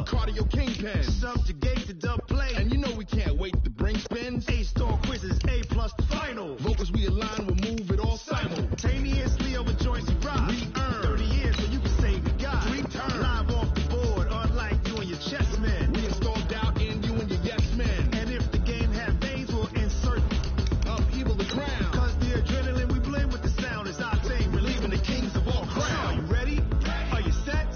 cardio kingpin. Subjugate the dub play. And you know we can't wait to bring spins. A-star quizzes, A+ the final. Vocals we align, we'll move it all Simultaneously over joints you rock. Re-earn 30 years so you can save the guy. 3 turns. Live off the board, unlike you and your chess men. We install doubt in you and your yes men. And if the game had veins, we'll insert upheaval the crown. Cause the adrenaline we blend with the sound is our thing. Relieving the kings of all crowns. Are you ready? Are you set?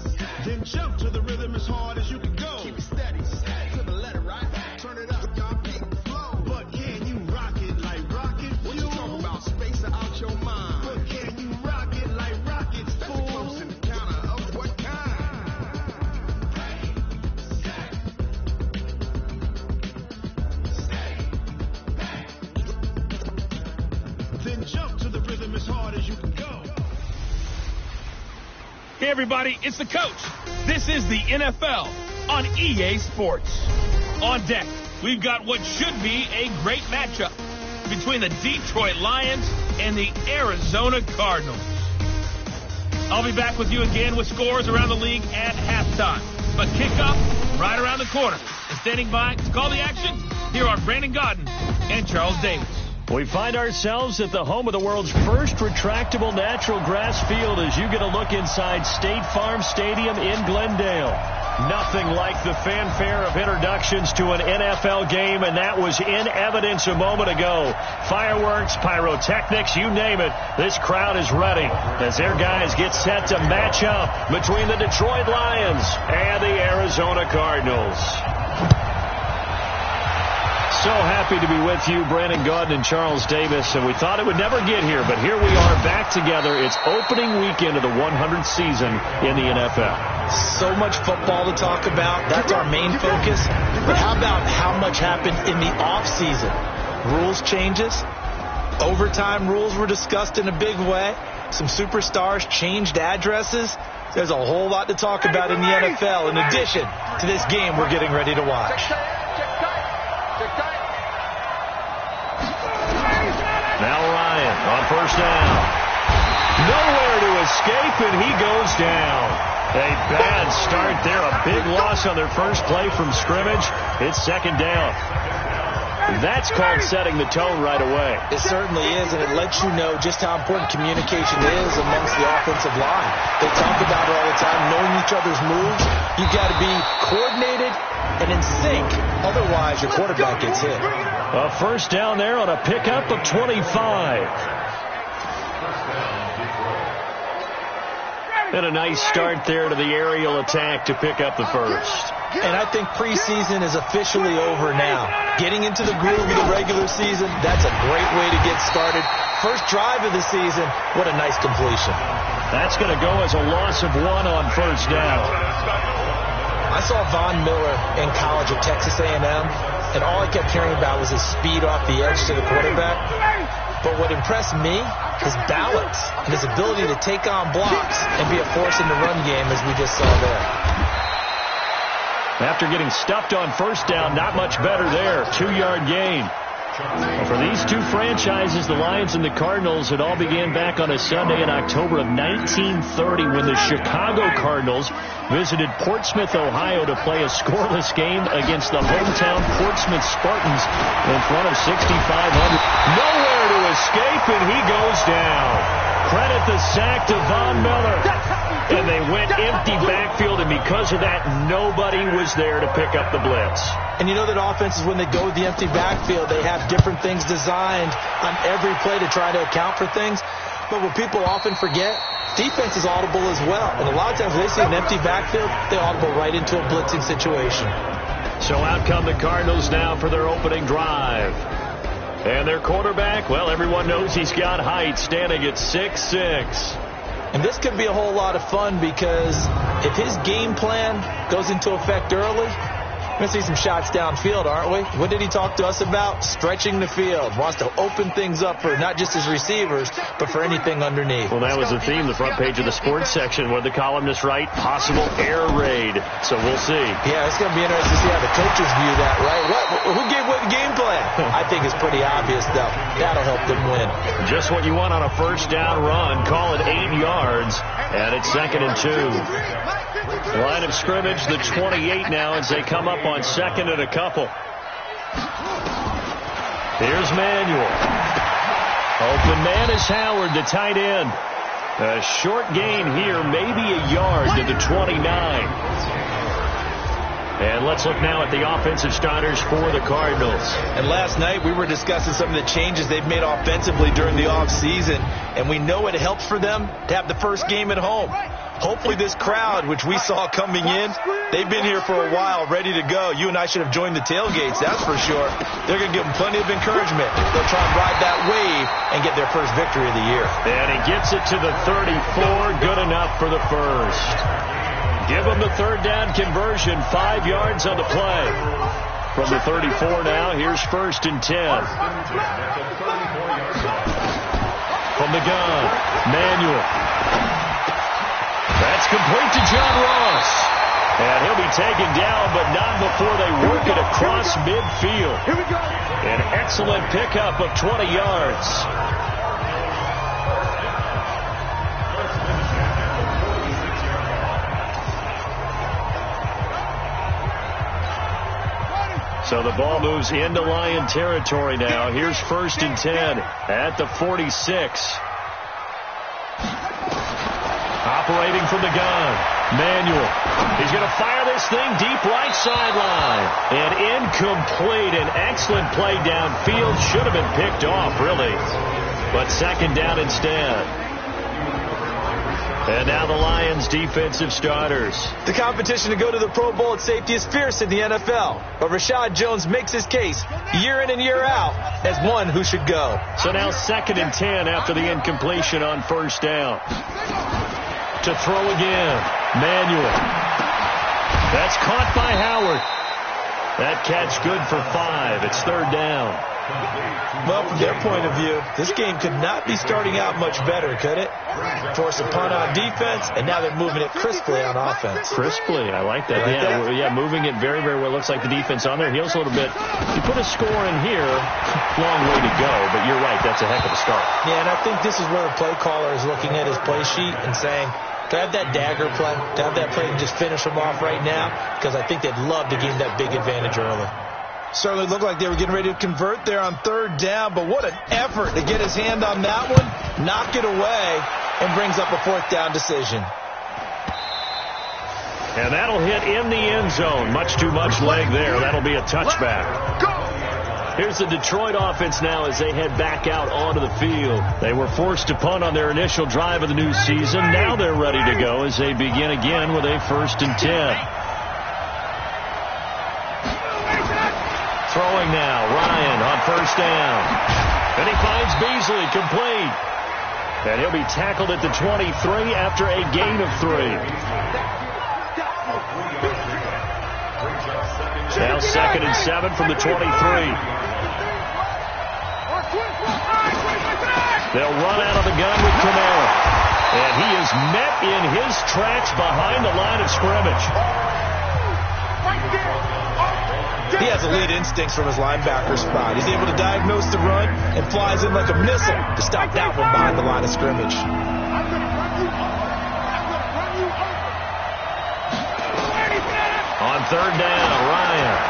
Then jump to the rhythm as hard as you can go. Keep it steady. To the letter, right? Turn it up, y'all keep the flow. But can you rock it like rocket fuel? What you talking about? Space or out your mind? But can you rock it like rockets, That's fool? a close encounter of what kind? Then jump to the rhythm as hard as you can go. Hey, everybody, it's the coach. This is the NFL on EA Sports. On deck, we've got what should be a great matchup between the Detroit Lions and the Arizona Cardinals. I'll be back with you again with scores around the league at halftime. But kickoff right around the corner. And standing by to call the action, here are Brandon Godden and Charles Davis. We find ourselves at the home of the world's first retractable natural grass field as you get a look inside State Farm Stadium in Glendale. Nothing like the fanfare of introductions to an NFL game, and that was in evidence a moment ago. Fireworks, pyrotechnics, you name it. This crowd is ready as their guys get set to match up between the Detroit Lions and the Arizona Cardinals. So happy to be with you, Brandon Godden and Charles Davis, and we thought it would never get here, but here we are back together. It's opening weekend of the 100th season in the NFL. So much football to talk about. That's our main focus. But how about how much happened in the offseason? Rules changes. Overtime rules were discussed in a big way. Some superstars changed addresses. There's a whole lot to talk about in the NFL in addition to this game we're getting ready to watch. Now Ryan on first down. Nowhere to escape, and he goes down. A bad start there. A big loss on their first play from scrimmage. It's second down. That's called setting the tone right away. It certainly is, and it lets you know just how important communication is amongst the offensive line. They talk about it all the time, knowing each other's moves. You've got to be coordinated and in sync. Otherwise, your quarterback gets hit. A first down there on a pickup of 25. And a nice start there to the aerial attack to pick up the first. And I think preseason is officially over now. Getting into the groove of the regular season, that's a great way to get started. First drive of the season, what a nice completion. That's going to go as a loss of 1 on first down. I saw Von Miller in college at Texas A&M, and all I kept hearing about was his speed off the edge to the quarterback. But what impressed me, his balance and his ability to take on blocks and be a force in the run game, as we just saw there. After getting stuffed on first down, not much better there. 2-yard gain. For these two franchises, the Lions and the Cardinals, it all began back on a Sunday in October of 1930 when the Chicago Cardinals visited Portsmouth, Ohio to play a scoreless game against the hometown Portsmouth Spartans in front of 6,500. Nowhere to escape, and he goes down. Credit the sack to Von Miller. And they went empty backfield, and because of that, nobody was there to pick up the blitz. And you know that offenses, when they go with the empty backfield, they have different things designed on every play to try to account for things. But what people often forget, defense is audible as well. And a lot of times when they see an empty backfield, they audible right into a blitzing situation. So out come the Cardinals now for their opening drive. And their quarterback, well, everyone knows he's got height, standing at 6'6". And this could be a whole lot of fun because if his game plan goes into effect early, we're going to see some shots downfield, aren't we? What did he talk to us about? Stretching the field. Wants to open things up for not just his receivers, but for anything underneath. Well, that was the theme, the front page of the sports section, where the columnists write possible air raid. So we'll see. Yeah, it's going to be interesting to see how the coaches view that, right? Who gave what game plan? I think it's pretty obvious, though. That'll help them win. Just what you want on a first down run. Call it 8 yards, and it's 2nd and 2. Line of scrimmage, the 28 now as they come up on second and a couple. Here's Manuel. Open man is Howard, the tight end. A short gain here, maybe a yard to the 29. And let's look now at the offensive starters for the Cardinals. And last night we were discussing some of the changes they've made offensively during the offseason. And we know it helps for them to have the first game at home. Hopefully this crowd, which we saw coming in, they've been here for a while, ready to go. You and I should have joined the tailgates, that's for sure. They're going to give them plenty of encouragement. They'll try and ride that wave and get their first victory of the year. And he gets it to the 34, good enough for the first. Give them the third down conversion, 5 yards on the play. From the 34 now, here's 1st and 10. From the gun, Manuel. That's complete to John Ross. And he'll be taken down, but not before they work it across midfield. An excellent pickup of 20 yards. So the ball moves into Lion territory now. Here's 1st and 10 at the 46. Operating from the gun, Manuel. He's going to fire this thing deep right sideline. And incomplete. An excellent play downfield. Should have been picked off, really. But 2nd down instead. And now the Lions' defensive starters. The competition to go to the Pro Bowl at safety is fierce in the NFL. But Rashad Jones makes his case year in and year out as one who should go. So now 2nd and 10 after the incompletion on 1st down. To throw again, Manuel. That's caught by Howard. That catch good for 5. It's 3rd down. Well, from their point of view, this game could not be starting out much better, could it? Force a punt on defense, and now they're moving it crisply on offense. Crisply, I like that. Yeah, moving it very, very well. Looks like the defense on their heels a little bit. You put a score in here, long way to go, but you're right, that's a heck of a start. Yeah, and I think this is where the play caller is looking at his play sheet and saying, can I have that dagger play? Can I have that play and just finish them off right now? Because I think they'd love to gain that big advantage early. Certainly looked like they were getting ready to convert there on 3rd down, but what an effort to get his hand on that one, knock it away, and brings up a 4th down decision. And that'll hit in the end zone. Much too much leg there. That'll be a touchback. Here's the Detroit offense now as they head back out onto the field. They were forced to punt on their initial drive of the new season. Now they're ready to go as they begin again with a 1st and 10. Throwing now, Ryan on 1st down. And he finds Beasley complete. And he'll be tackled at the 23 after a gain of 3. Now 2nd and 7 from the 23. They'll run out of the gun with Camara. And he is met in his tracks behind the line of scrimmage. He has elite instincts from his linebacker spot. He's able to diagnose the run and flies in like a missile to stop that one behind the line of scrimmage. On 3rd down, Ryan.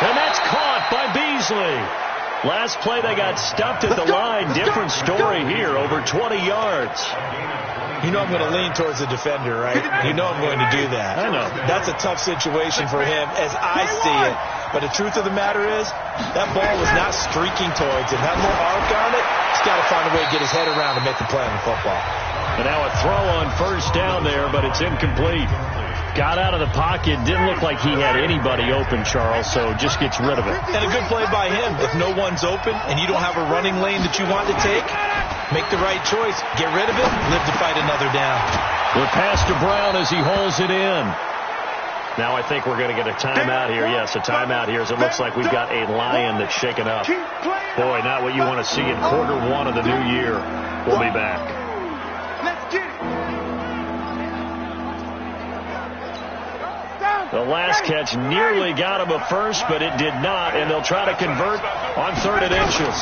And that's caught by Beasley. Last play they got stuffed at the line. Different story here, over 20 yards. You know I'm going to lean towards the defender, right? You know I'm going to do that. I know. That's a tough situation for him as I see it. But the truth of the matter is, that ball was not streaking towards him. Had a little arc on it. He's got to find a way to get his head around to make the play on the football. And now a throw on 1st down there, but it's incomplete. Got out of the pocket. Didn't look like he had anybody open, Charles, so just gets rid of it. And a good play by him. If no one's open and you don't have a running lane that you want to take, make the right choice. Get rid of it. Live to fight another down. The pass to Brown as he holds it in. Now I think we're going to get a timeout here. Yes, a timeout here as it looks like we've got a Lion that's shaken up. Boy, not what you want to see in quarter 1 of the new year. We'll be back. Let's get it. The last catch nearly got him a first, but it did not, and they'll try to convert on 3rd and inches.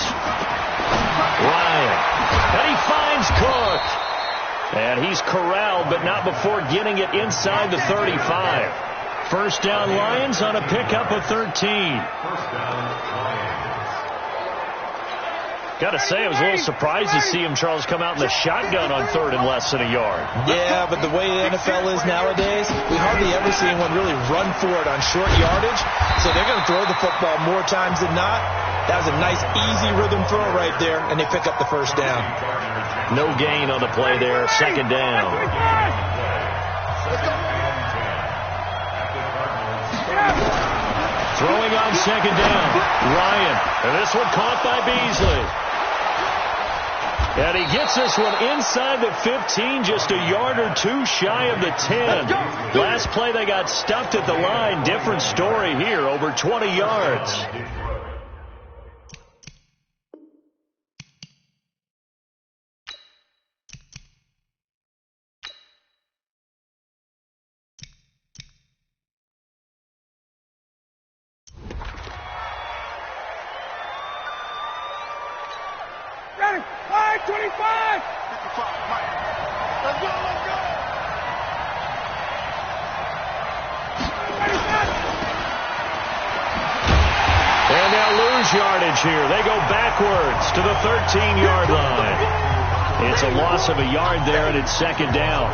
Ryan, and he finds Cook. And he's corralled, but not before getting it inside the 35. First down Lions on a pickup of 13. Got to say, I was a little surprised to see him, Charles, come out in the shotgun on third and less than a yard. Yeah, but the way the NFL is nowadays, we hardly ever see anyone really run for it on short yardage. So they're going to throw the football more times than not. That was a nice, easy rhythm throw right there, and they pick up the first down. No gain on the play there. Second down. Throwing on second down. Ryan. And this one caught by Beasley. And he gets this one inside the 15, just a yard or two shy of the 10. Last play they got stuffed at the line. Different story here, over 20 yards. Ready? 525! 55, Mike. Let's go, let's go! And they'll lose yardage here. They go backwards to the 13-yard line. It's a loss of a yard there, and it's second down.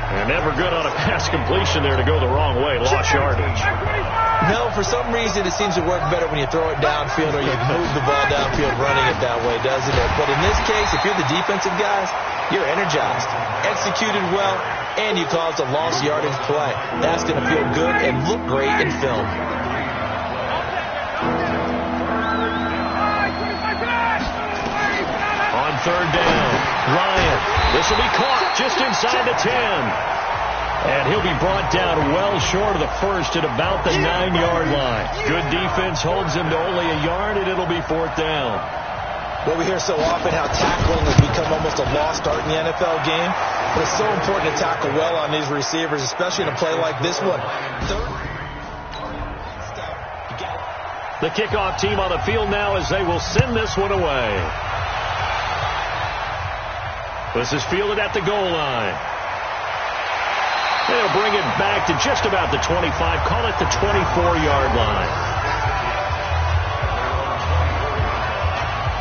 And never good on a pass completion there to go the wrong way. Lost yardage. No, for some reason it seems to work better when you throw it downfield or you move the ball downfield running it that way, doesn't it? But in this case, if you're the defensive guys, you're energized, executed well, and you caused a lost yardage play. That's going to feel good and look great in film. On third down, Ryan. This will be caught just inside the 10. And he'll be brought down well short of the first at about the 9-yard line. Good defense holds him to only a yard, and it'll be fourth down. Well, we hear so often how tackling has become almost a lost art in the NFL game. But it's so important to tackle well on these receivers, especially in a play like this one. The kickoff team on the field now as they will send this one away. This is fielded at the goal line. They'll bring it back to just about the 25, call it the 24-yard line.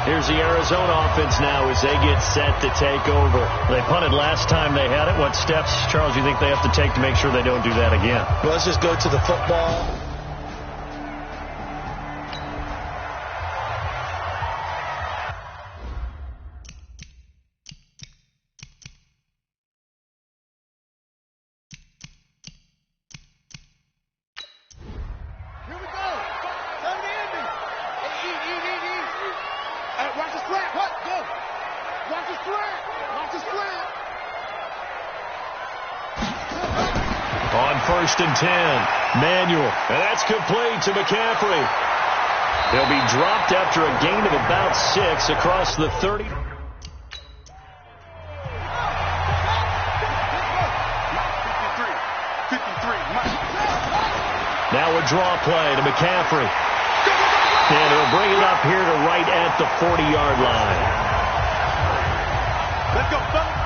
Here's the Arizona offense now as they get set to take over. They punted last time they had it. What steps, Charles, do you think they have to take to make sure they don't do that again? Well, let's just go to the football. On first and 10, Manuel, and that's complete to McCaffrey. He'll be dropped after a gain of about 6 across the 30. Now a draw play to McCaffrey. And he'll bring it up here to right at the 40-yard line. Let's go, fellas.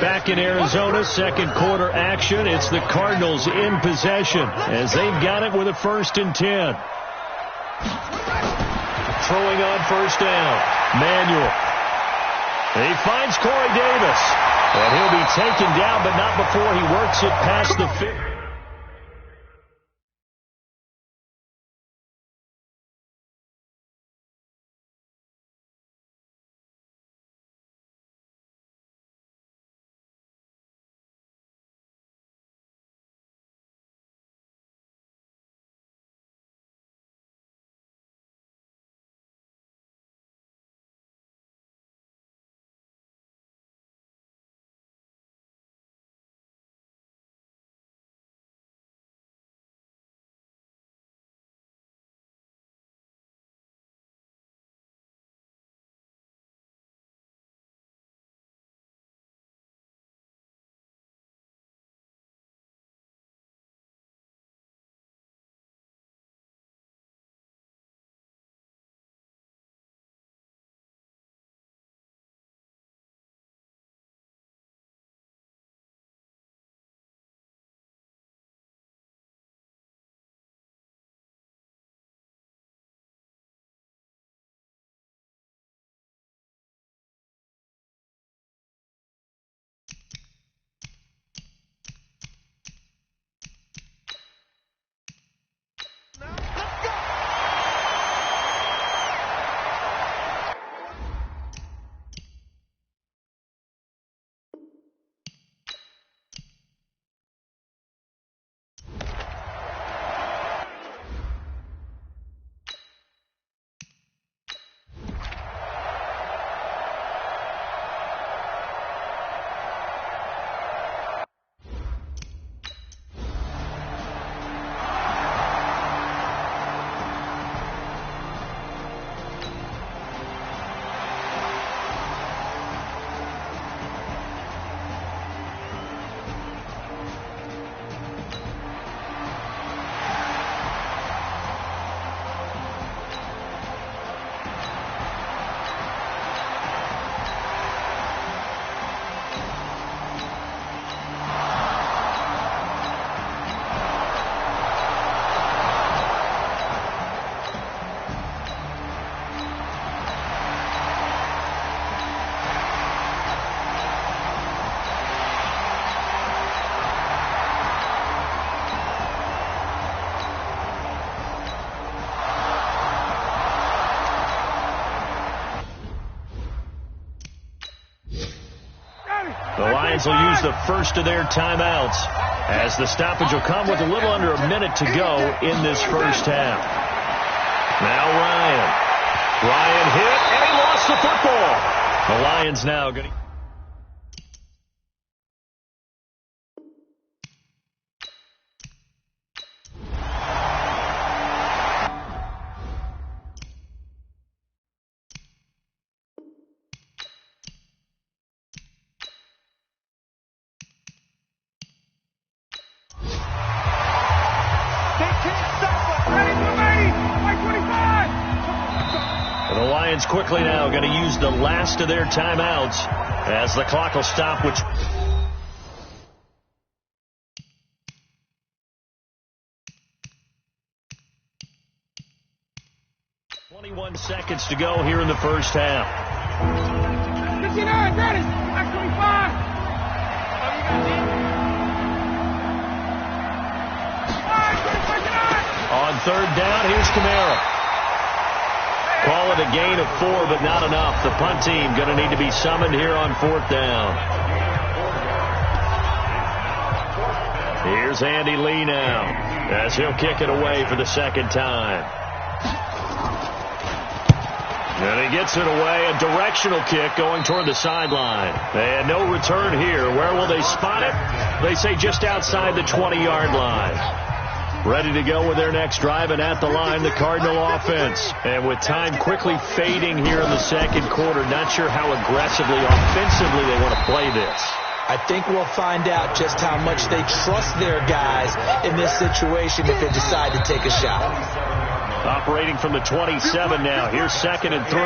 Back in Arizona, second quarter action. It's the Cardinals in possession as they've got it with a first and 10. Throwing on first down, Manuel. He finds Corey Davis. And he'll be taken down, but not before he works it past the 50. Lions will use the first of their timeouts as the stoppage will come with a little under a minute to go in this first half. Now Ryan hit, and he lost the football. The Lions now going to... The Lions quickly now going to use the last of their timeouts as the clock will stop, which... 21 seconds to go here in the first half. 59, got it. 25. On third down, here's Kamara. Call it a gain of 4, but not enough. The punt team going to need to be summoned here on fourth down. Here's Andy Lee now as he'll kick it away for the second time. And he gets it away, a directional kick going toward the sideline. And no return here. Where will they spot it? They say just outside the 20-yard line. Ready to go with their next drive, and at the line, the Cardinal offense. And with time quickly fading here in the second quarter, not sure how aggressively, offensively they want to play this. I think we'll find out just how much they trust their guys in this situation if they decide to take a shot. Operating from the 27 now. Here's 2nd and 3.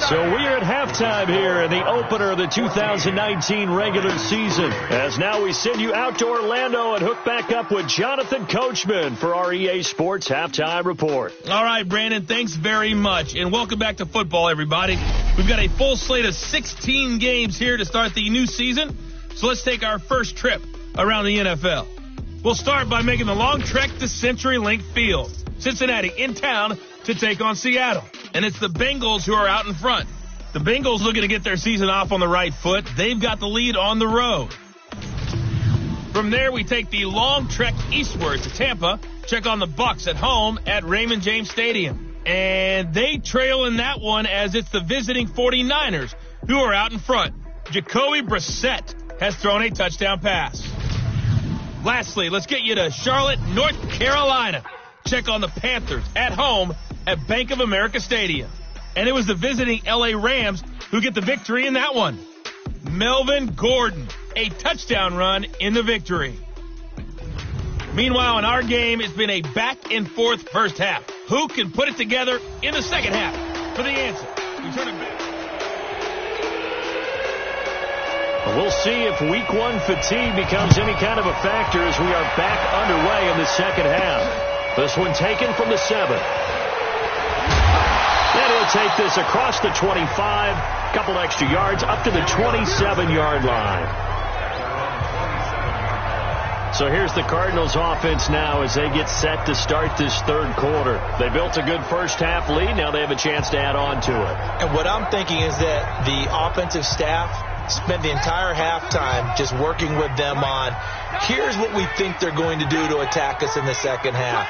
So we are at halftime here in the opener of the 2019 regular season. As now we send you out to Orlando and hook back up with Jonathan Coachman for our EA Sports Halftime Report. All right, Brandon, thanks very much. And welcome back to football, everybody. We've got a full slate of 16 games here to start the new season. So let's take our first trip around the NFL. We'll start by making the long trek to CenturyLink Field. Cincinnati in town to take on Seattle. And it's the Bengals who are out in front. The Bengals looking to get their season off on the right foot. They've got the lead on the road. From there, we take the long trek eastward to Tampa. Check on the Bucs at home at Raymond James Stadium. And they trail in that one as it's the visiting 49ers who are out in front. Jacoby Brissett has thrown a touchdown pass. Lastly, let's get you to Charlotte, North Carolina. Check on the Panthers at home at Bank of America Stadium. And it was the visiting L.A. Rams who get the victory in that one. Melvin Gordon, a touchdown run in the victory. Meanwhile, in our game, it's been a back-and-forth first half. Who can put it together in the second half? For the answer, we turn it back. We'll see if week one fatigue becomes any kind of a factor as we are back underway in the second half. This one taken from the 7. And he'll take this across the 25, couple extra yards up to the 27-yard line. So here's the Cardinals offense now as they get set to start this third quarter. They built a good first half lead. Now they have a chance to add on to it. And what I'm thinking is that the offensive staff spent the entire halftime just working with them on, here's what we think they're going to do to attack us in the second half.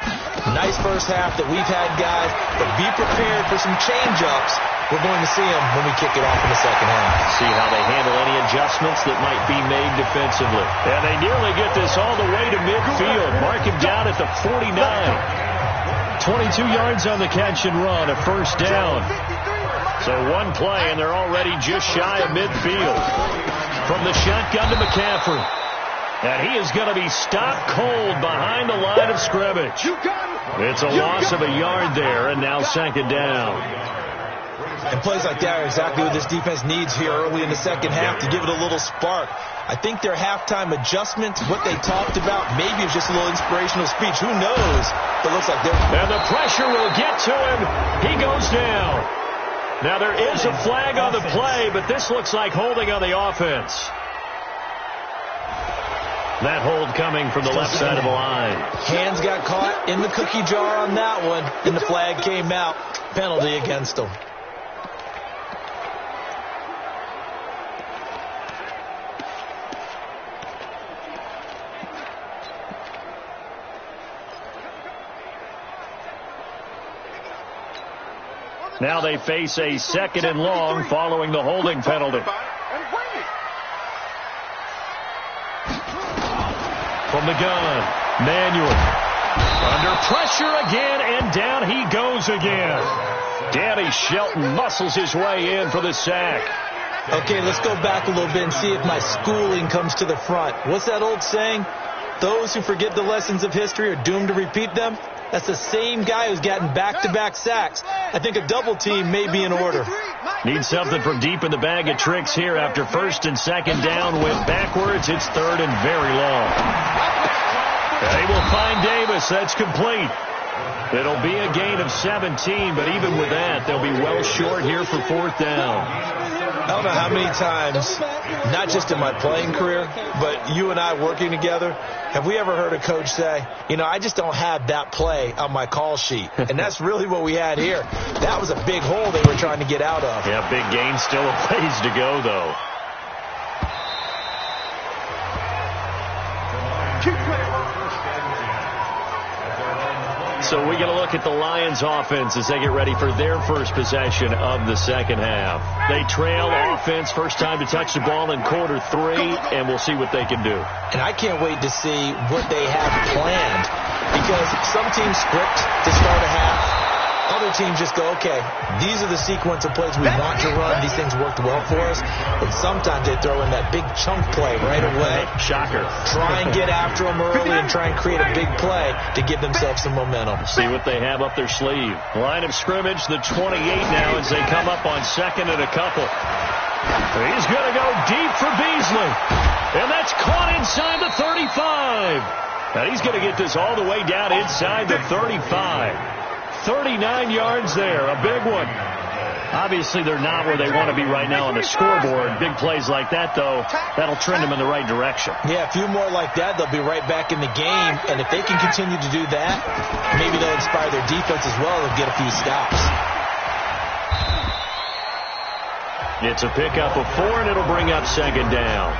Nice first half that we've had, guys, but be prepared for some change-ups. We're going to see them when we kick it off in the second half. See how they handle any adjustments that might be made defensively. And they nearly get this all the way to midfield. Mark him down at the 49. 22 yards on the catch and run, a first down. So one play, and they're already just shy of midfield. From the shotgun to McCaffrey. And he is going to be stopped cold behind the line of scrimmage. It's a loss of a yard there, and now second down. And plays like that are exactly what this defense needs here early in the second half to give it a little spark. I think their halftime adjustments, what they talked about, maybe it's just a little inspirational speech. Who knows? But it looks like they're... And the pressure will get to him. He goes down. Now, there is a flag on the play, but this looks like holding on the offense. That hold coming from the left side of the line. Hands got caught in the cookie jar on that one, and the flag came out. Penalty against them. Now they face a 2nd and long following the holding penalty. From the gun, Manuel. Under pressure again, and down he goes again. Danny Shelton muscles his way in for the sack. Okay, let's go back a little bit and see if my schooling comes to the front. What's that old saying? Those who forget the lessons of history are doomed to repeat them. That's the same guy who's gotten back-to-back sacks. I think a double team may be in order. Need something from deep in the bag of tricks here. After 1st and 2nd down went backwards. It's 3rd and very long. They will find Davis. That's complete. It'll be a gain of 17, but even with that, they'll be well short here for 4th down. I don't know how many times, not just in my playing career, but you and I working together, have we ever heard a coach say, you know, I just don't have that play on my call sheet. And that's really what we had here. That was a big hole they were trying to get out of. Yeah, big gain, still a ways to go, though. So we get a look at the Lions offense as they get ready for their first possession of the 2nd half. They trail offense, first time to touch the ball in quarter 3, and we'll see what they can do. And I can't wait to see what they have planned, because some teams script to start a half. Other teams just go, okay, these are the sequence of plays we want to run. These things worked well for us. And sometimes they throw in that big chunk play right away. Shocker. Try and get after them early and try and create a big play to give themselves some momentum. See what they have up their sleeve. Line of scrimmage, the 28 now as they come up on 2nd and a couple. He's going to go deep for Beasley. And that's caught inside the 35. Now he's going to get this all the way down inside the 35. 39 yards there, a big one. Obviously, they're not where they want to be right now on the scoreboard. Big plays like that, though, that'll trend them in the right direction. Yeah, a few more like that, they'll be right back in the game. And if they can continue to do that, maybe they'll inspire their defense as well and get a few stops. It's a pickup of 4, and it'll bring up 2nd down.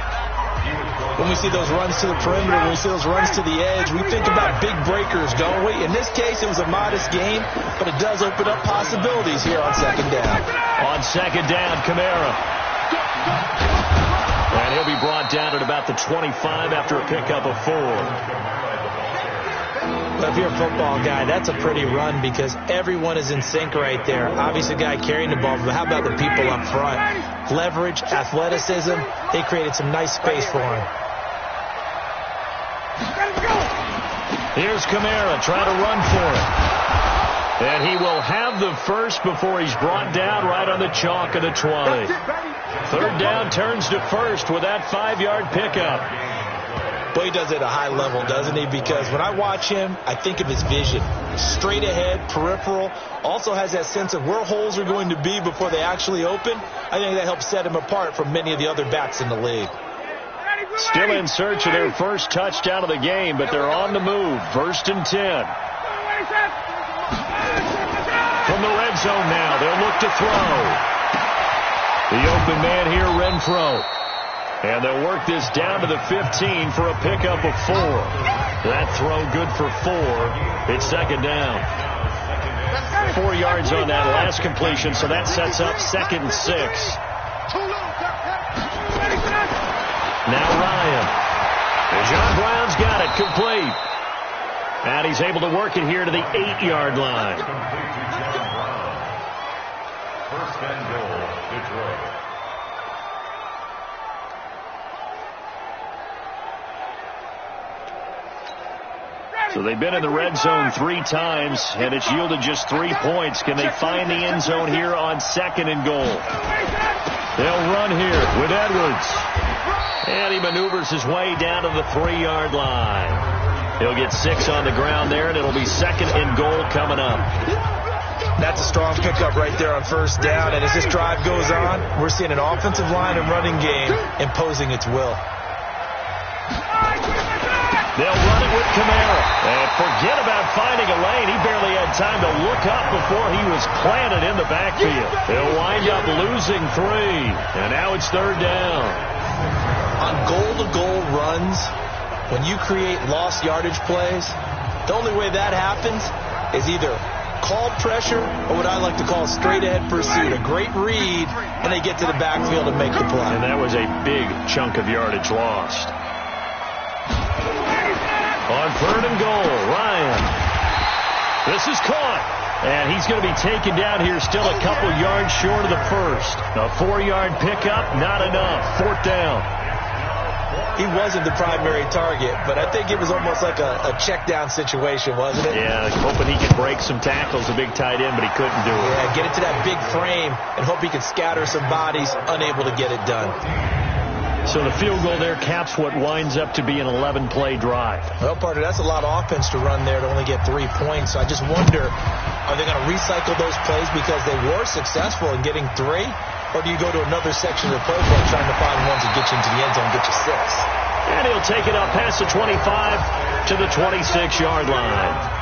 When we see those runs to the perimeter, when we see those runs to the edge, we think about big breakers, don't we? In this case, it was a modest gain, but it does open up possibilities here on 2nd down. On 2nd down, Kamara. And he'll be brought down at about the 25 after a pickup of 4. But if you're a football guy, that's a pretty run because everyone is in sync right there. Obviously, the guy carrying the ball, but how about the people up front? Leverage, athleticism, they created some nice space for him. Here's Kamara trying to run for it. And he will have the first before he's brought down right on the chalk of the 20. 3rd down turns to 1st with that 5-yard pickup. But he does it at a high level, doesn't he? Because when I watch him, I think of his vision. Straight ahead, peripheral. Also has that sense of where holes are going to be before they actually open. I think that helps set him apart from many of the other backs in the league. Still in search of their first touchdown of the game, but they're on the move. 1st and 10. From the red zone now, they'll look to throw. The open man here, Renfro. And they'll work this down to the 15 for a pickup of 4. That throw good for 4. It's 2nd down. 4 yards on that last completion, so that sets up 2nd and 6. Now Ryan. And John Brown's got it complete. And he's able to work it here to the 8-yard line. 1st and goal, Detroit. So they've been in the red zone 3 times, and it's yielded just 3 points. Can they find the end zone here on 2nd and goal? They'll run here with Edwards. And he maneuvers his way down to the 3-yard line. He'll get 6 on the ground there, and it'll be 2nd and goal coming up. That's a strong pickup right there on 1st down. And as this drive goes on, we're seeing an offensive line and running game imposing its will. They'll run it with Kamara. And forget about finding a lane. He barely had time to look up before he was planted in the backfield. They'll wind up losing 3. And now it's 3rd down. On goal-to-goal runs, when you create lost yardage plays, the only way that happens is either called pressure or what I like to call straight-ahead pursuit. A great read, and they get to the backfield and make the play. And that was a big chunk of yardage lost. On 3rd and goal, Ryan. This is caught. And he's going to be taken down here, still a couple yards short of the first. A 4-yard pickup, not enough. 4th down. He wasn't the primary target, but I think it was almost like a check down situation, wasn't it? Yeah, hoping he could break some tackles, a big tight end, but he couldn't do it. Yeah, get it to that big frame and hope he could scatter some bodies, unable to get it done. So the field goal there caps what winds up to be an 11-play drive. Well, partner, that's a lot of offense to run there to only get 3 points. So I just wonder, are they going to recycle those plays because they were successful in getting 3? Or do you go to another section of the playbook trying to find ones that get you into the end zone and get you 6? And he'll take it up past the 25 to the 26-yard line.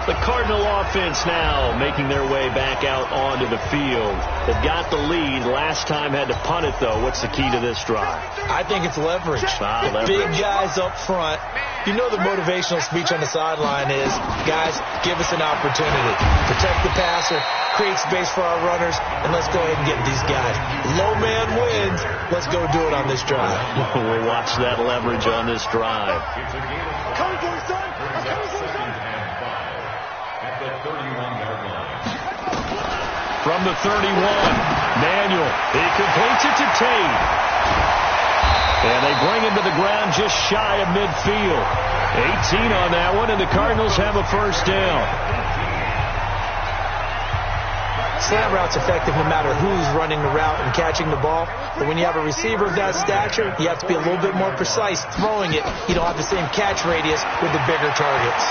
The Cardinal offense now making their way back out onto the field. They've got the lead. Last time had to punt it, though. What's the key to this drive? I think it's leverage. Leverage. Big guys up front. You know the motivational speech on the sideline is, guys, give us an opportunity. Protect the passer, create space for our runners, and let's go ahead and get these guys. Low man wins. Let's go do it on this drive. We'll watch that leverage on this drive. Coming for the son. I'm coming for the son. From the 31, Manuel. He completes it to Tate. And they bring him to the ground just shy of midfield. 18 on that one, and the Cardinals have a first down. Slant route's effective no matter who's running the route and catching the ball. But when you have a receiver of that stature, you have to be a little bit more precise throwing it. You don't have the same catch radius with the bigger targets.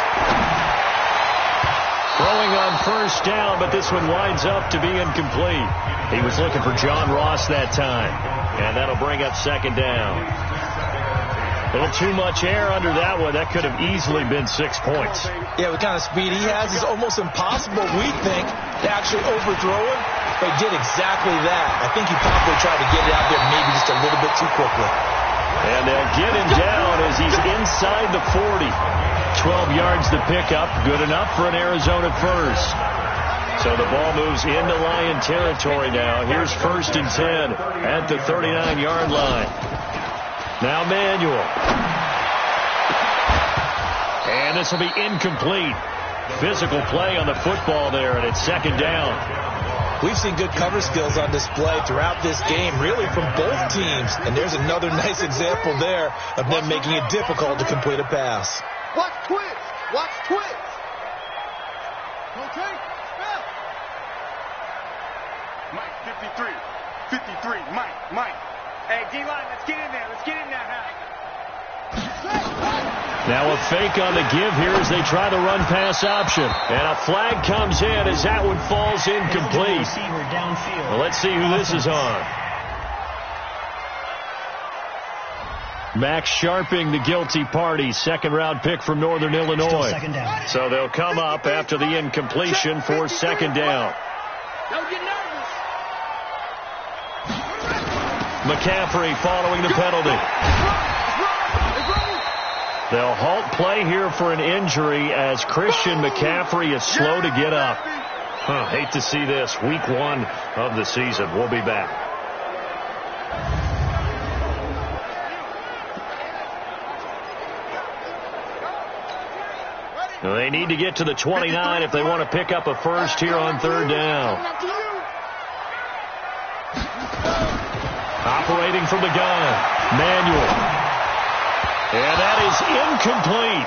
Throwing on first down, but this one winds up to be incomplete. He was looking for John Ross that time. And that'll bring up second down. A little too much air under that one. That could have easily been 6 points. Yeah, what kind of speed he has is almost impossible, we think, to actually overthrow him. But he did exactly that. I think he probably tried to get it out there maybe just a little bit too quickly. And they'll get him down as he's inside the 40. 12 yards to pick up. Good enough for an Arizona first. So the ball moves into Lion territory now. Here's 1st and 10 at the 39-yard line. Now Manuel. And this will be incomplete. Physical play on the football there, and it's second down. We've seen good cover skills on display throughout this game, really from both teams. And there's another nice example there of them making it difficult to complete a pass. Watch twitch. Watch twitch. Okay. Spell. Mike, 53. 53. Mike. Hey, D-line, let's get in there. Let's get in there now. Now a fake on the give here as they try the run-pass option. And a flag comes in as that one falls incomplete. Well, let's see who this is on. Max Sharping, the guilty party, second-round pick from Northern Illinois. So they'll come up after the incompletion for second down. Don't get nervous. McCaffrey following the penalty. They'll halt play here for an injury as Christian McCaffrey is slow to get up. Hate to see this. Week 1 of the season. We'll be back. They need to get to the 29 if they want to pick up a first here on third down. Operating from the gun, Manuel. And that is incomplete.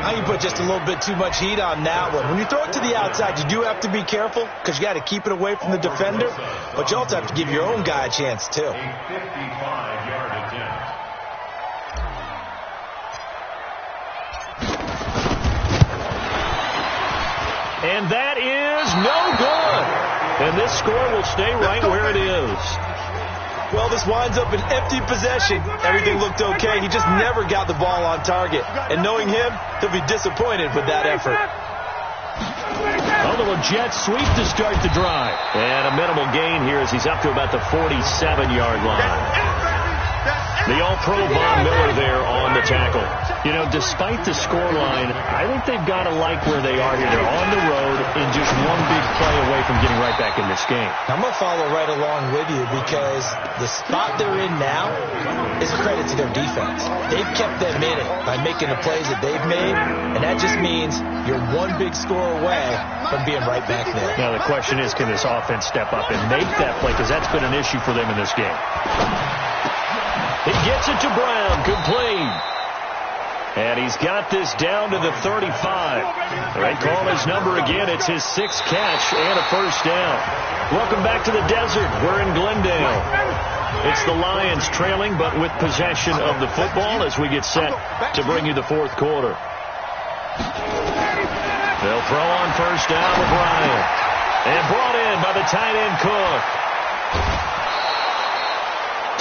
Now you put just a little bit too much heat on that one. When you throw it to the outside, you do have to be careful because you got to keep it away from the defender. But you also have to give your own guy a chance, too. A 55-yard attempt. And that is no good. And this score will stay right where it is. Well, this winds up an empty possession. Everything looked okay. He just never got the ball on target. And knowing him, he'll be disappointed with that effort. A little jet sweep to start the drive. And a minimal gain here as he's up to about the 47-yard line. The All-Pro Von Miller there on the tackle. You know, despite the scoreline, I think they've got to like where they are here. They're on the road and just one big play away from getting right back in this game. I'm going to follow right along with you because the spot they're in now is a credit to their defense. They've kept them in it by making the plays that they've made, and that just means you're one big score away from being right back there. Now the question is, can this offense step up and make that play? Because that's been an issue for them in this game. He gets it to Brown, complete. And he's got this down to the 35. They call his number again. It's his 6th catch and a first down. Welcome back to the desert. We're in Glendale. It's the Lions trailing, but with possession of the football as we get set to bring you the 4th quarter. They'll throw on first down to Bryant. And brought in by the tight end Cook.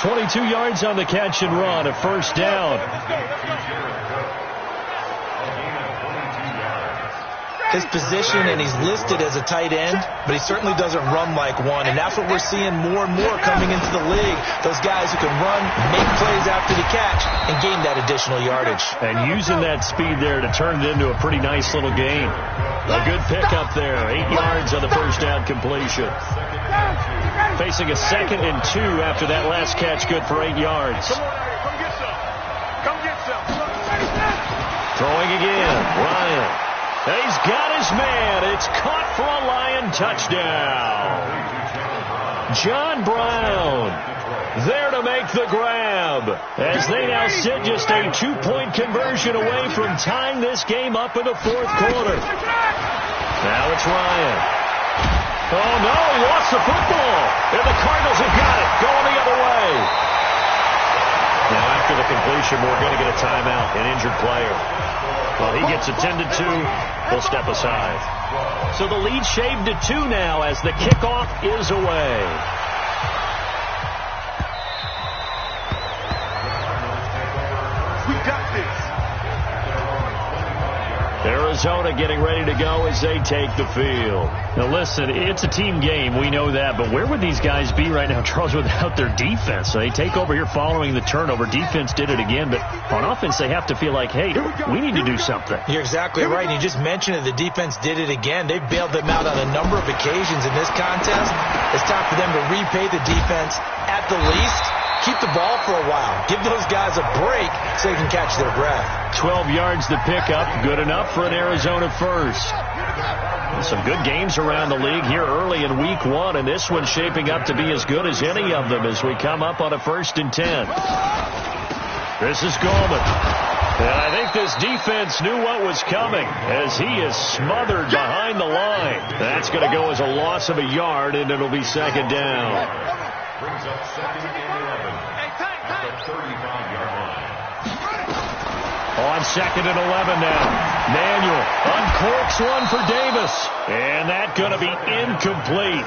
22 yards on the catch and run, a first down. His position, and he's listed as a tight end, but he certainly doesn't run like one, and that's what we're seeing more and more coming into the league. Those guys who can run, make plays after the catch, and gain that additional yardage. And using that speed there to turn it into a pretty nice little gain. A good pickup there, 8 yards on the first down completion. Facing a 2nd and 2 after that last catch, good for 8 yards. Come get some. Throwing again, Ryan. He's got his man. It's caught for a Lion touchdown. John Brown there to make the grab as they now sit just a 2-point conversion away from tying this game up in the 4th quarter. Now it's Ryan. Oh, no, he lost the football. And the Cardinals have got it, going the other way. Now, after the completion, we're going to get a timeout, an injured player. Well, he gets attended to. He'll step aside. So the lead shaved to 2 now as the kickoff is away. We got this. Arizona getting ready to go as they take the field. Now, listen, it's a team game. We know that. But where would these guys be right now, Charles, without their defense? So they take over here following the turnover. Defense did it again. But on offense, they have to feel like, hey, we need to do something. You're exactly right. And you just mentioned it. The defense did it again. They bailed them out on a number of occasions in this contest. It's time for them to repay the defense at the least. Keep the ball for a while. Give those guys a break so they can catch their breath. 12 yards to pick up. Good enough for an Arizona first. Some good games around the league here early in week 1, and this one's shaping up to be as good as any of them as we come up on a 1st and 10. This is Goldman. And I think this defense knew what was coming as he is smothered behind the line. That's going to go as a loss of a yard, and it'll be 2nd down. Brings up 2nd and 11 at the 35-yard line. On 2nd and 11 now. Manuel uncorks one for Davis. And that's going to be incomplete.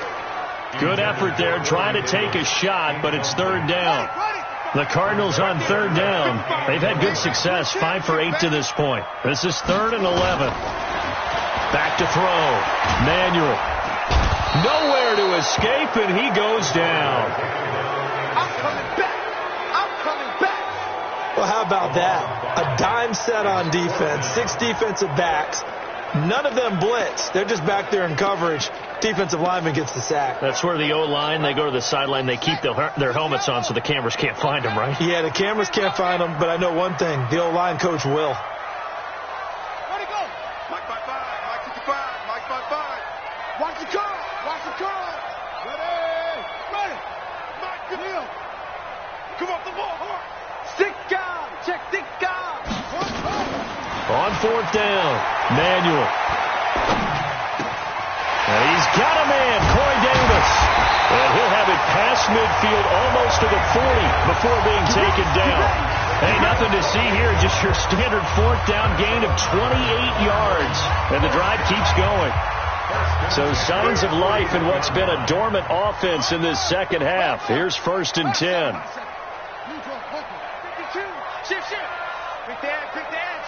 Good effort there trying to take a shot, but it's 3rd down. The Cardinals on 3rd down. They've had good success, 5 for 8 to this point. This is 3rd and 11. Back to throw. Manuel. Nowhere to escape, and he goes down. I'm coming back. I'm coming back. Well, how about that? A dime set on defense, 6 defensive backs. None of them blitz. They're just back there in coverage. Defensive lineman gets the sack. That's where the O-line, they go to the sideline, they keep their helmets on so the cameras can't find them, right? Yeah, the cameras can't find them, but I know one thing. The O-line coach will. Where'd he go? Mike 5-5. Mike 55. Mike 5-5. Watch the car. Watch the car. Ready. Ready. Mike, good deal. Come off the ball. Hard. Stick down. Check stick down. On 4th down, Manuel. And he's got a man, Corey Davis. And he'll have it past midfield almost to the 40 before being taken down. Hey, nothing to see here, just your standard 4th down gain of 28 yards. And the drive keeps going. So signs of life in what's been a dormant offense in this 2nd half. Here's 1st and 10. Shift. Pick the edge.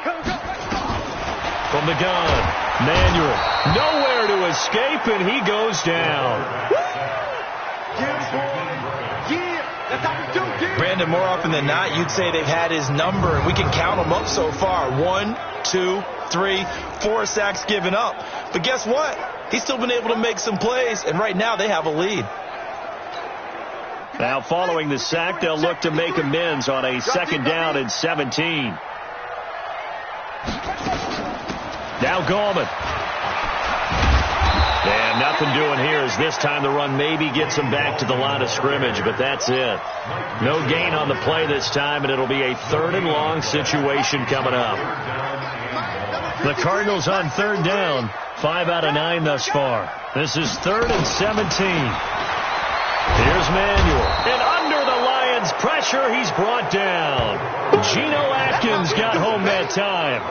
Come. From the gun, Manuel. Nowhere to escape, and he goes down. Yeah, that's how we do, dude. Brandon, more often than not, you'd say they've had his number, and we can count them up so far. 1, 2, 3, 4 sacks given up. But guess what? He's still been able to make some plays, and right now they have a lead. Now following the sack, they'll look to make amends on a 2nd down and 17. Now Gallman. And nothing doing here as this time the run maybe gets him back to the line of scrimmage, but that's it. No gain on the play this time, and it'll be a 3rd and long situation coming up. The Cardinals on 3rd down, 5 out of 9 thus far. This is 3rd and 17. Here's Manuel. And under the Lions' pressure, he's brought down. Geno Atkins got home that time.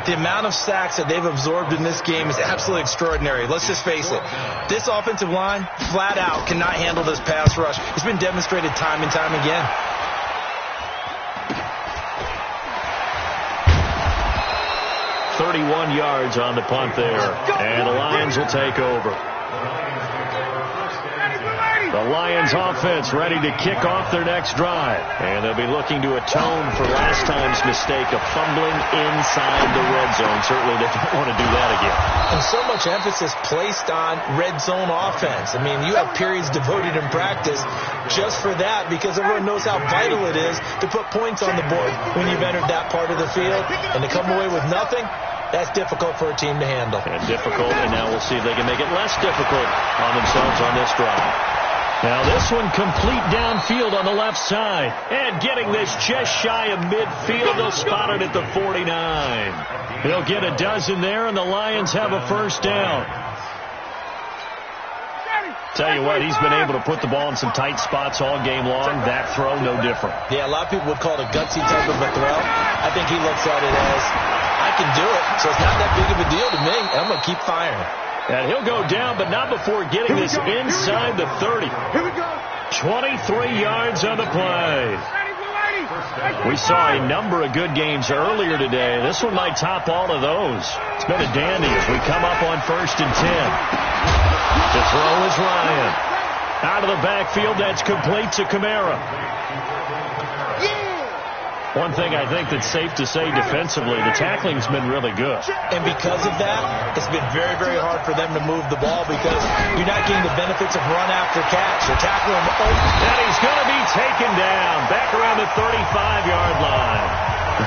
The amount of sacks that they've absorbed in this game is absolutely extraordinary. Let's just face it. This offensive line, flat out, cannot handle this pass rush. It's been demonstrated time and time again. .31 yards on the punt there. And the Lions will take over. The Lions offense ready to kick off their next drive. And they'll be looking to atone for last time's mistake of fumbling inside the red zone. Certainly they don't want to do that again. And so much emphasis placed on red zone offense. I mean, you have periods devoted in practice just for that because everyone knows how vital it is to put points on the board when you've entered that part of the field. And to come away with nothing, that's difficult for a team to handle. And difficult, and now we'll see if they can make it less difficult on themselves on this drive. Now this one complete downfield on the left side. And getting this just shy of midfield, they'll spot it at the 49. He'll get a dozen there, and the Lions have a 1st down. Tell you what, he's been able to put the ball in some tight spots all game long. That throw, no different. Yeah, a lot of people would call it a gutsy type of a throw. I think he looks at it as, I can do it, so it's not that big of a deal to me. I'm going to keep firing. And he'll go down, but not before getting this inside the 30. 23 yards on the play. We saw a number of good games earlier today. This one might top all of those. It's been a dandy as we come up on 1st and 10. To throw is Ryan. Out of the backfield, that's complete to Kamara. One thing I think that's safe to say defensively, the tackling's been really good. And because of that, it's been very, very hard for them to move the ball because you're not getting the benefits of run after catch. You're tackling him over. And he's going to be taken down back around the 35-yard line.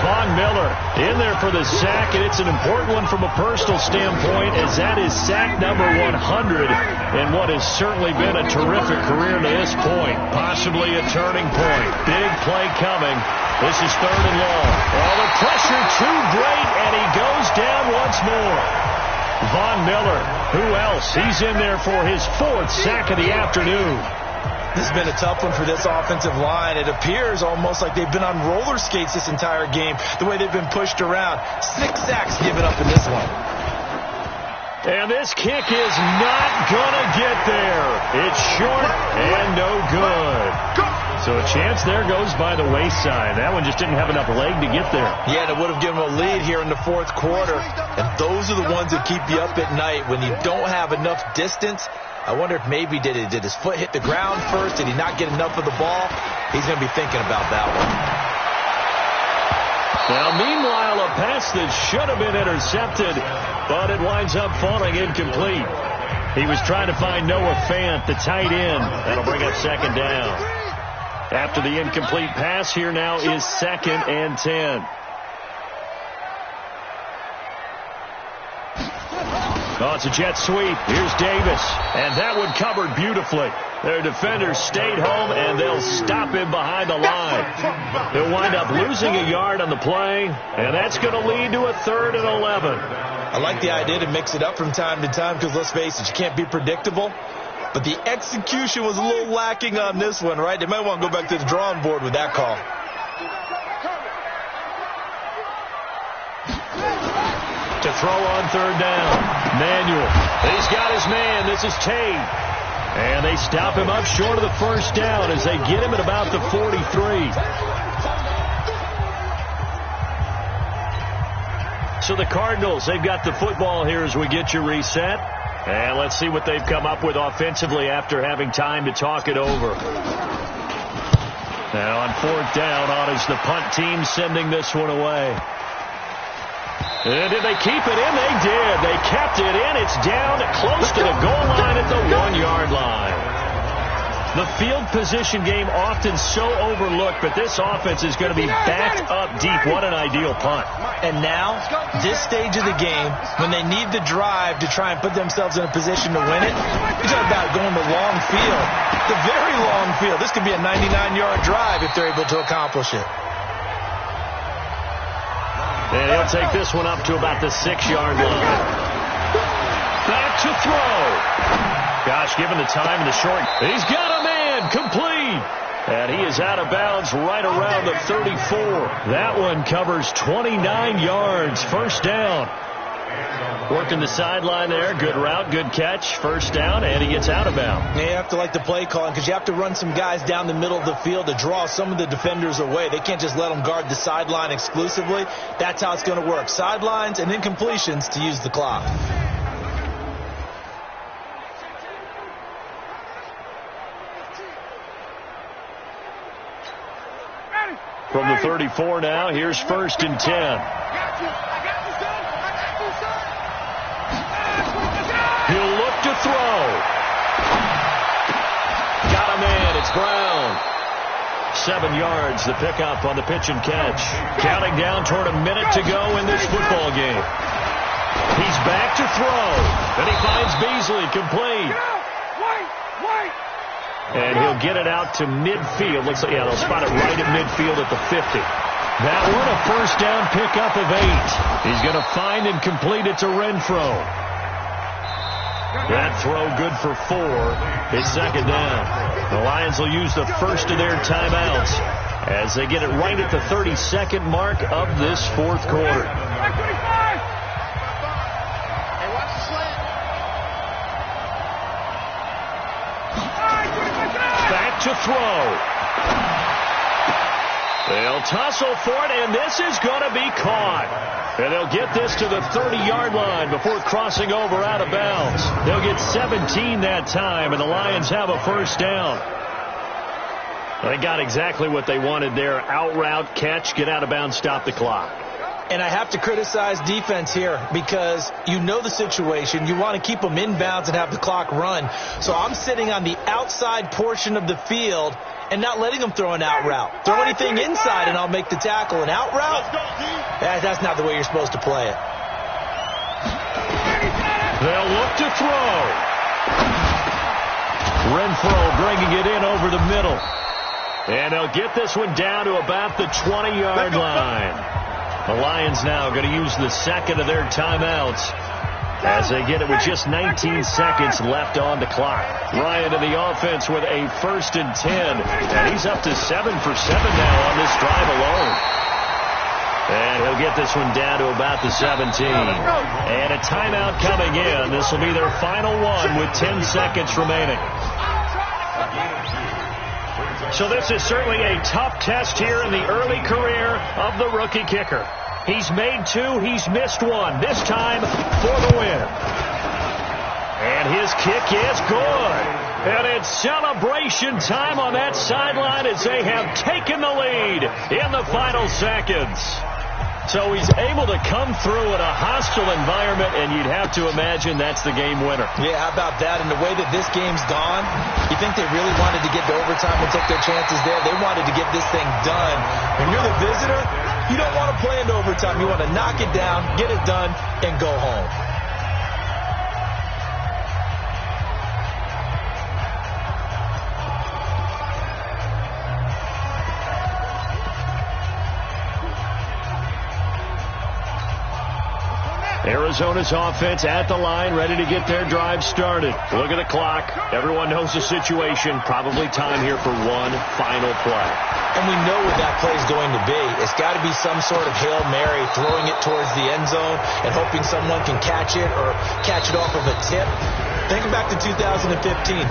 Von Miller in there for the sack, and it's an important one from a personal standpoint as that is sack number 100 in what has certainly been a terrific career to this point. Possibly a turning point. Big play coming. This is 3rd and long. Oh, the pressure too great, and he goes down once more. Von Miller, who else? He's in there for his 4th sack of the afternoon. This has been a tough one for this offensive line. It appears almost like they've been on roller skates this entire game, the way they've been pushed around. 6 sacks given up in this one. And this kick is not going to get there. It's short and no good. So a chance there goes by the wayside. That one just didn't have enough leg to get there. Yeah, it would have given them a lead here in the 4th quarter. And those are the ones that keep you up at night when you don't have enough distance. I wonder if maybe did his foot hit the ground first? Did he not get enough of the ball? He's going to be thinking about that one. Now, meanwhile, a pass that should have been intercepted, but it winds up falling incomplete. He was trying to find Noah Fant, the tight end. That'll bring up 2nd down. After the incomplete pass, here now is 2nd and 10. Oh, it's a jet sweep. Here's Davis. And that one covered beautifully. Their defenders stayed home, and they'll stop him behind the line. They'll wind up losing a yard on the play, and that's going to lead to a 3rd and 11. I like the idea to mix it up from time to time because, let's face it, you can't be predictable. But the execution was a little lacking on this one, right? They might want to go back to the drawing board with that call. To throw on 3rd down. Manuel. He's got his man. This is Tate. And they stop him up short of the 1st down as they get him at about the 43. So the Cardinals, they've got the football here as we get you reset. And let's see what they've come up with offensively after having time to talk it over. Now on 4th down, is the punt team sending this one away. And did they keep it in? They did. They kept it in. It's down close to the goal line at the 1-yard line. The field position game often so overlooked, but this offense is going to be backed up deep. What an ideal punt. And now, this stage of the game, when they need the drive to try and put themselves in a position to win it, you're talking about going the long field, the very long field. This could be a 99-yard drive if they're able to accomplish it. And he'll take this one up to about the 6-yard line. Back to throw. Gosh, given the time and the short, he's got a man, complete. And he is out of bounds right around the 34. That one covers 29 yards, 1st down. Working the sideline there, good route, good catch, 1st down, and he gets out of bounds. You have to like the play calling because you have to run some guys down the middle of the field to draw some of the defenders away. They can't just let them guard the sideline exclusively. That's how it's going to work. Sidelines and then completions to use the clock. From the 34 now, here's 1st and 10. He'll look to throw. Got a man. It's Brown. 7 yards, the pickup on the pitch and catch. Counting down toward a minute to go in this football game. He's back to throw. And he finds Beasley, complete. And he'll get it out to midfield. Looks like, yeah, they'll spot it right at midfield at the 50. That one, a 1st down pickup of 8. He's going to find and complete it to Renfro. That throw good for 4. It's 2nd down. The Lions will use the first of their timeouts as they get it right at the 32nd mark of this 4th quarter. Back to throw. They'll tussle for it, and this is going to be caught. And they'll get this to the 30-yard line before crossing over out of bounds. They'll get 17 that time, and the Lions have a 1st down. They got exactly what they wanted there. Out route, catch, get out of bounds, stop the clock. And I have to criticize defense here because you know the situation. You want to keep them inbounds and have the clock run. So I'm sitting on the outside portion of the field and not letting them throw an out route. Throw anything inside and I'll make the tackle. An out route? That's not the way you're supposed to play it. They'll look to throw. Renfro bringing it in over the middle. And they'll get this one down to about the 20-yard line. The Lions now going to use the 2nd of their timeouts as they get it with just 19 seconds left on the clock. Ryan in the offense with a 1st and 10. And he's up to 7 for 7 now on this drive alone. And he'll get this one down to about the 17. And a timeout coming in. This will be their final one with 10 seconds remaining. So this is certainly a tough test here in the early career of the rookie kicker. He's made 2, he's missed 1, this time for the win. And his kick is good. And it's celebration time on that sideline as they have taken the lead in the final seconds. So he's able to come through in a hostile environment, and you'd have to imagine that's the game winner. Yeah, how about that? And the way that this game's gone, you think they really wanted to get to overtime and take their chances there? They wanted to get this thing done. When you're the visitor, you don't want to play into overtime. You want to knock it down, get it done, and go home. Arizona's offense at the line, ready to get their drive started. Look at the clock. Everyone knows the situation. Probably time here for one final play. And we know what that play is going to be. It's got to be some sort of Hail Mary, throwing it towards the end zone and hoping someone can catch it or catch it off of a tip. Think back to 2015.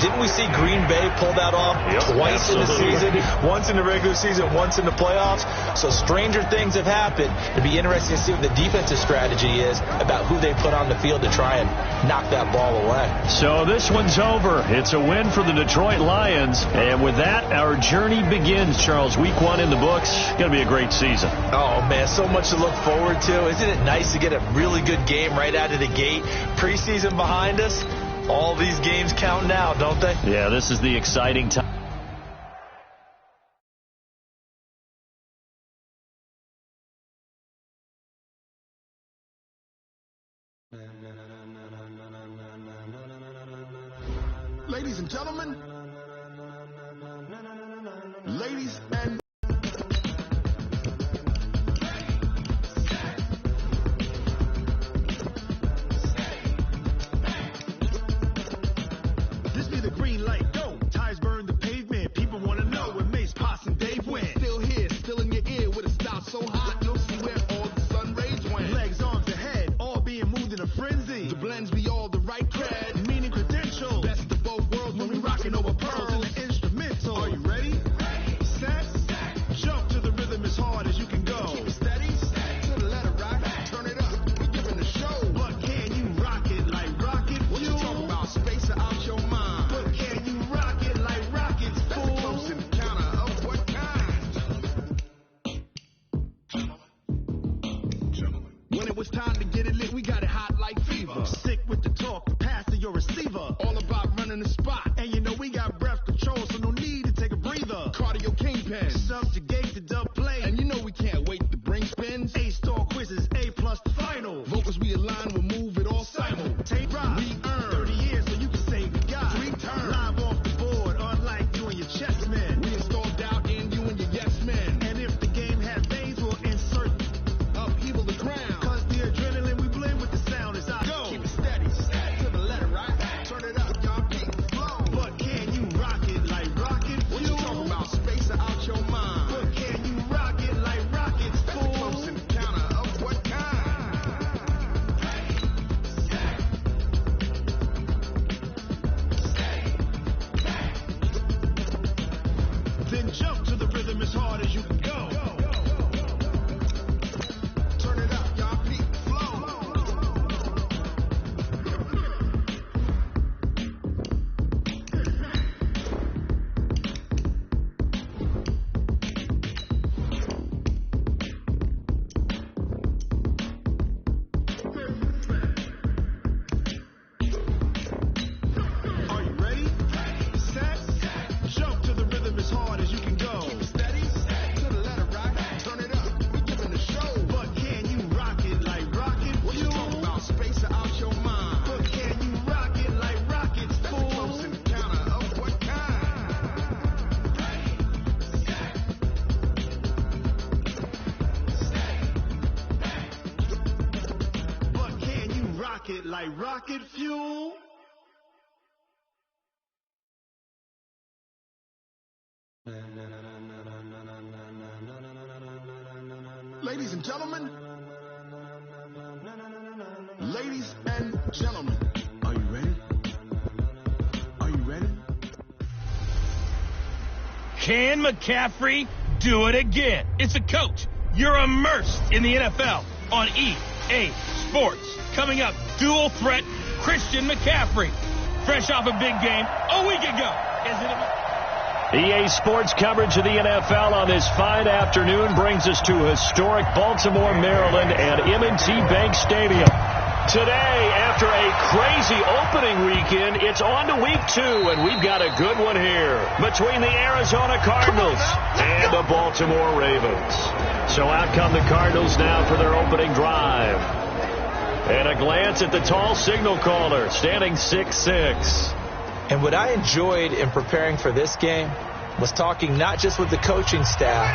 Didn't we see Green Bay pull that off twice in the season? Once in the regular season, once in the playoffs. So stranger things have happened. It'd be interesting to see what the defensive strategy is about who they put on the field to try and knock that ball away. So this one's over. It's a win for the Detroit Lions. And with that, our journey begins, Charles. Week 1 in the books. Going to be a great season. Oh, man, so much to look forward to. Isn't it nice to get a really good game right out of the gate? Preseason behind us. All these games count now, don't they? Yeah, this is the exciting time. Ladies and gentlemen, ladies and this be the green light, go. Tires burn the pavement. People want to know where Mace, Potts, and Dave went. Still here, still in your ear with a style so hot, you'll see where all the sun rays went. Legs, arms, and head, all being moved in a frenzy. The blends be all the right cred, meaning credentials. Best of both worlds when we rockin' over pearls in the instrumental. Are you ready? Set, jump to the rhythm as hard as you can go. Keep it steady, to the letter rock, turn it up. We're giving a show. But can you rock it like rocket? What you talking about? Space or out your mind? But can you rock it like rockets, fool? Close encounter of what kind? When it was time to get it lit, we got it hot like fever. Sick with the talk, the pass to your receiver. All about running the spot. And you know we got breath control, so no need to take a breather. Cardio kingpin, subjugate the dub play. And you know we can't wait to bring spins. A-star quizzes, A+ the final. Vocals we align, we'll move it all simul. Tape rock, we earn 30 years so you can say we got 3 turns. Live off the board, unlike you and your chess men. We install doubt in you and your yes men. And if the game has veins, we'll insert upheaval the ground. Cause the adrenaline we blend with the sound is out. Go. Keep it steady, to the letter right. Turn it up, y'all keep the flow. But can you rock it like rocket? What you talking about? Space or out your mind? But can you rock it like rockets, fool? Close encounter of what kind? Then jump to the rhythm as hard as you can go. Turn it up, y'all keep the flow. Are you ready? Set, jump to the rhythm as hard as you can go. Keep it steady, to the letter right. Turn it up, we're giving a show. But can you rock it like rocket? What you talking about? Space or out your mind? But can you rock it like rockets, fool? Close encounter of what kind? But can you rock it like rocket fuel? Ladies and gentlemen, ladies and gentlemen, are you ready? Are you ready? Can McCaffrey do it again? It's a coach. You're immersed in the NFL on EA Sports. Coming up, dual threat Christian McCaffrey. Fresh off a big game a week ago. Isn't it? EA Sports coverage of the NFL on this fine afternoon brings us to historic Baltimore, Maryland and M&T Bank Stadium. Today, after a crazy opening weekend, it's on to week 2, and we've got a good one here between the Arizona Cardinals and the Baltimore Ravens. So out come the Cardinals now for their opening drive. And a glance at the tall signal caller, standing 6'6". And what I enjoyed in preparing for this game was talking not just with the coaching staff,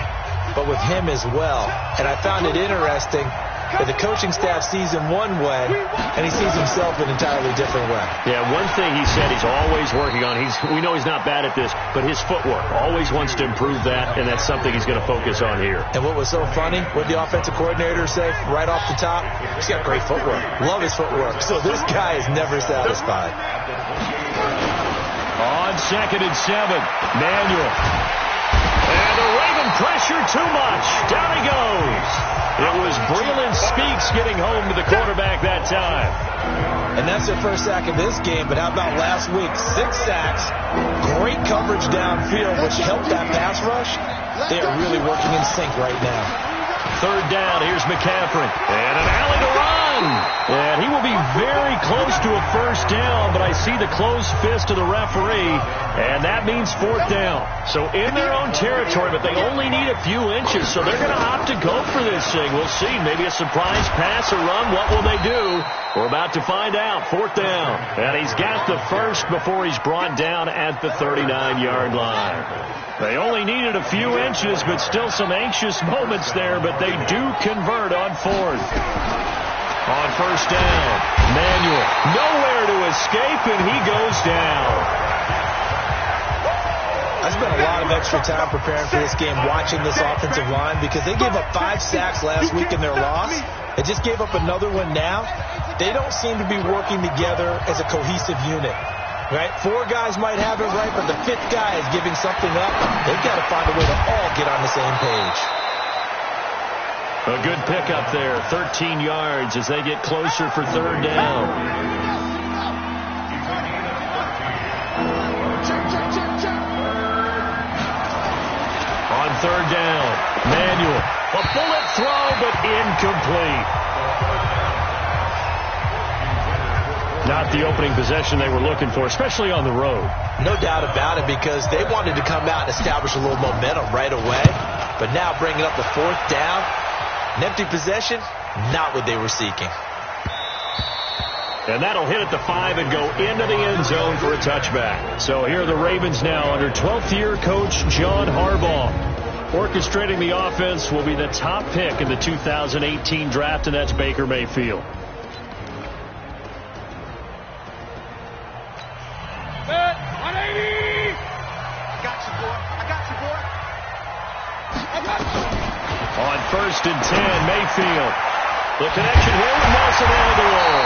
but with him as well. And I found it interesting that the coaching staff sees him one way, and he sees himself an entirely different way. Yeah, one thing he said he's always working on, we know he's not bad at this, but his footwork, always wants to improve that, and that's something he's going to focus on here. And what was so funny, what the offensive coordinator say right off the top, he's got great footwork. Love his footwork. So this guy is never satisfied. 2nd and 7. Manuel. And the Raven pressure too much. Down he goes. It was Breland Speaks getting home to the quarterback that time. And that's their first sack of this game, but how about last week? 6 sacks, great coverage downfield, which helped that pass rush. They are really working in sync right now. 3rd down, here's McCaffrey. And an alley to run. And he will be very close to a first down, but I see the closed fist of the referee, and that means 4th down. So in their own territory, but they only need a few inches, so they're going to opt to go for this thing. We'll see. Maybe a surprise pass or run. What will they do? We're about to find out. 4th down. And he's got the first before he's brought down at the 39-yard line. They only needed a few inches, but still some anxious moments there, but they do convert on 4th. On 1st down, Manuel nowhere to escape, and he goes down. I spent a lot of extra time preparing for this game, watching this offensive line, because they gave up 5 sacks last week in their loss. They just gave up another one now. They don't seem to be working together as a cohesive unit. Right? 4 guys might have it right, but the 5th guy is giving something up. They've got to find a way to all get on the same page. A good pickup there, 13 yards as they get closer for 3rd down. On 3rd down, Manuel. A bullet throw, but incomplete. Not the opening possession they were looking for, especially on the road. No doubt about it, because they wanted to come out and establish a little momentum right away. But now bringing up the 4th down, an empty possession, not what they were seeking. And that'll hit at the 5 and go into the end zone for a touchback. So here are the Ravens now under 12th year coach John Harbaugh. Orchestrating the offense will be the top pick in the 2018 draft, and that's Baker Mayfield. On 1st and 10, Mayfield. The connection here with Nelson Aguilar.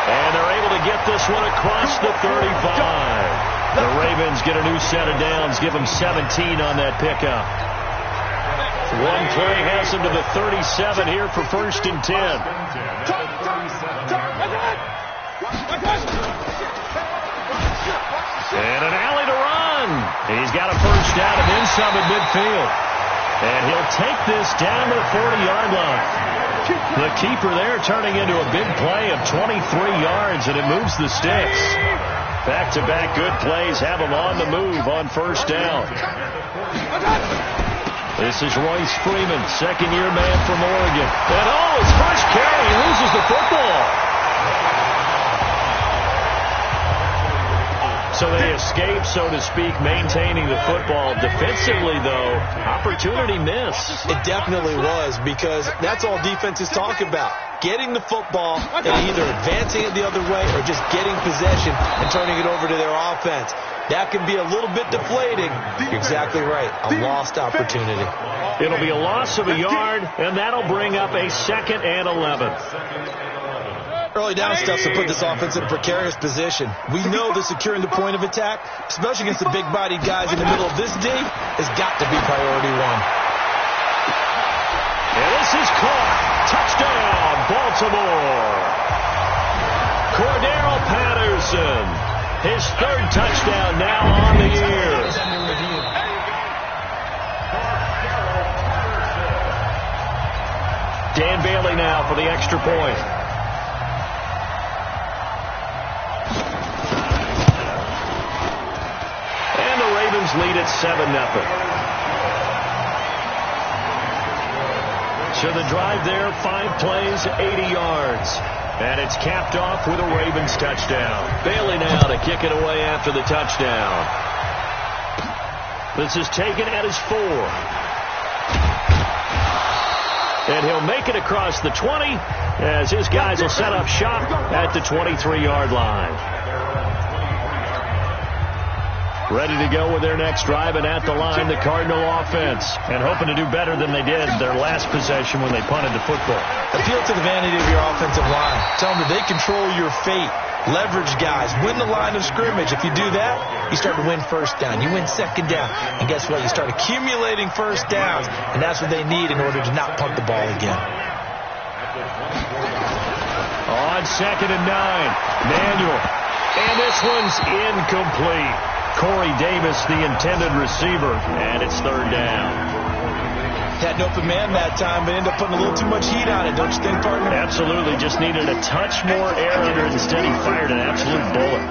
And they're able to get this one across the 35. The Ravens get a new set of downs, give them 17 on that pickup. One play has them to the 37 here for 1st and 10. And an alley to run. He's got a first down and then some at midfield. And he'll take this down to the 40-yard line. The keeper there turning into a big play of 23 yards, and it moves the sticks. Back-to-back good plays have him on the move on 1st down. This is Royce Freeman, 2nd-year man from Oregon. And his first carry, he loses the football. So they escape, so to speak, maintaining the football. Defensively, though, opportunity missed. It definitely was, because that's all defenses talk about. Getting the football and either advancing it the other way or just getting possession and turning it over to their offense. That can be a little bit deflating. You're exactly right. A lost opportunity. It'll be a loss of a yard, and that'll bring up a 2nd and 11. Early down stuff to put this offense in a precarious position. We know that securing the point of attack, especially against the big-bodied guys in the middle of this D, has got to be priority 1. And this is caught. Touchdown, Baltimore. Cordero Patterson. His 3rd touchdown now on the year. Dan Bailey now for the extra point. And the Ravens lead at 7-0. So the drive there, 5 plays, 80 yards. And it's capped off with a Ravens touchdown. Bailey now to kick it away after the touchdown. This is taken at his 4. And he'll make it across the 20 as his guys will set up shop at the 23-yard line. Ready to go with their next drive, and at the line, the Cardinal offense. And hoping to do better than they did their last possession when they punted the football. Appeal to the vanity of your offensive line. Tell them that they control your fate. leverage guys, win the line of scrimmage. If you do that, you start to win first down. You win second down. And guess what? You start accumulating first downs, and that's what they need in order to not punt the ball again. On 2nd and 9, Manuel. And this one's incomplete. Corey Davis, the intended receiver, and it's 3rd down. Had an open man that time, but ended up putting a little too much heat on it, don't you think, partner? Absolutely. Just needed a touch more air under it. Instead, he fired an absolute bullet.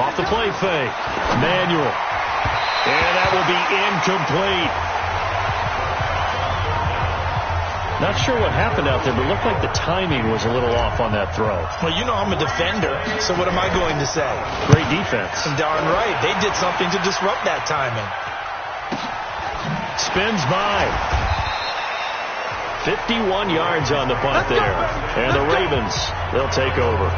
Off the play fake. Manuel. And that will be incomplete. Not sure what happened out there, but it looked like the timing was a little off on that throw. Well, you know I'm a defender, so what am I going to say? Great defense. Darn right. They did something to disrupt that timing. Spins by. 51 yards on the punt there. And the Ravens, they'll take over.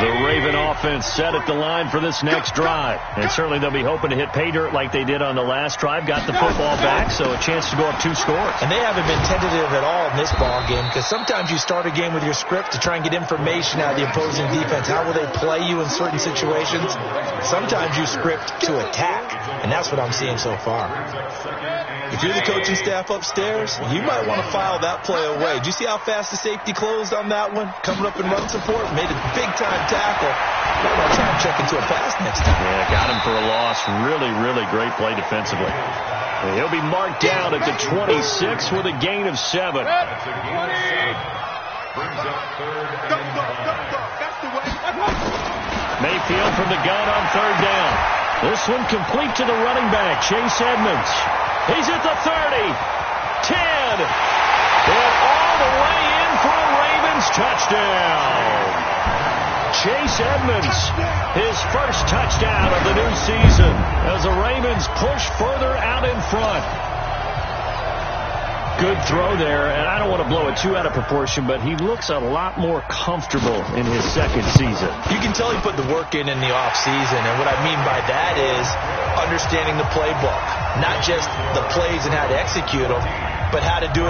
The Raven offense set at the line for this next drive. And certainly they'll be hoping to hit pay dirt like they did on the last drive. Got the football back, so a chance to go up 2 scores. And they haven't been tentative at all in this ball game, because sometimes you start a game with your script to try and get information out of the opposing defense. How will they play you in certain situations? Sometimes you script to attack, and that's what I'm seeing so far. If you're the coaching staff upstairs, you might want to file that play away. Did you see how fast the safety closed on that one? Coming up in run support, made a big-time tackle. Might want to try and check into a pass next time. Yeah, got him for a loss. Really, really great play defensively. And he'll be marked down at the 26 with a gain of 7. Mayfield from the gun on 3rd down. This one complete to the running back, Chase Edmonds. He's at the 30, 10, and all the way in for a Ravens touchdown. Chase Edmonds, his first touchdown of the new season as the Ravens push further out in front. Good throw there, and I don't want to blow it too out of proportion, but he looks a lot more comfortable in his 2nd season. You can tell he put the work in the offseason, and what I mean by that is understanding the playbook. Not just the plays and how to execute them, but how to do it